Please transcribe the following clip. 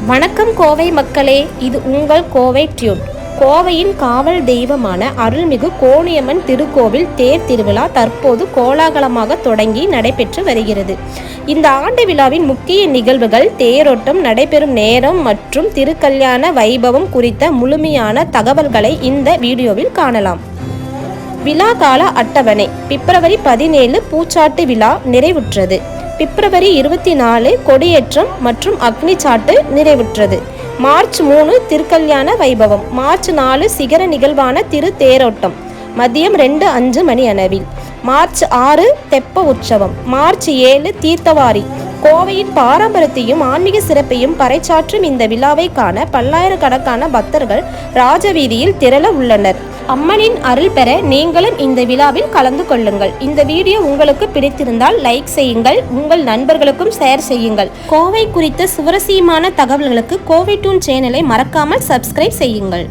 வணக்கம் கோவை மக்களே, இது உங்கள் கோவை டியூன். கோவையின் காவல் தெய்வமான அருள்மிகு கோணியம்மன் திருக்கோவில் தேர் திருவிழா தற்போது கோலாகலமாக தொடங்கி நடைபெற்று வருகிறது. இந்த ஆண்டு விழாவின் முக்கிய நிகழ்வுகள், தேரோட்டம் நடைபெறும் நேரம் மற்றும் திருக்கல்யாண வைபவம் குறித்த முழுமையான தகவல்களை இந்த வீடியோவில் காணலாம். விழா கால அட்டவணை: பிப்ரவரி 17 பூச்சாட்டு விழா நிறைவுற்றது. பிப்ரவரி 24 கொடியேற்றம் மற்றும் அக்னி சாட்டு நிறைவுற்றது. மார்ச் 3 திருக்கல்யாண வைபவம். மார்ச் 4 சிகர நிகழ்வான திரு தேரோட்டம் மதியம் 2:05 மணி அளவில். மார்ச் 6 தெப்ப உற்சவம். மார்ச் 7 தீர்த்தவாரி. கோவையின் பாரம்பரியத்தையும் ஆன்மீக சிறப்பையும் பறைசாற்றும் இந்த விழாவை காண பல்லாயிரக்கணக்கான பக்தர்கள் ராஜவீதியில் திரள உள்ளனர். அம்மனின் அருள் பெற நீங்களும் இந்த விழாவில் கலந்து கொள்ளுங்கள். இந்த வீடியோ உங்களுக்கு பிடித்திருந்தால் லைக் செய்யுங்கள், உங்கள் நண்பர்களுக்கும் ஷேர் செய்யுங்கள். கோவை குறித்த சுவாரஸ்யமான தகவல்களுக்கு கோவை டியூன் சேனலை மறக்காமல் சப்ஸ்கிரைப் செய்யுங்கள்.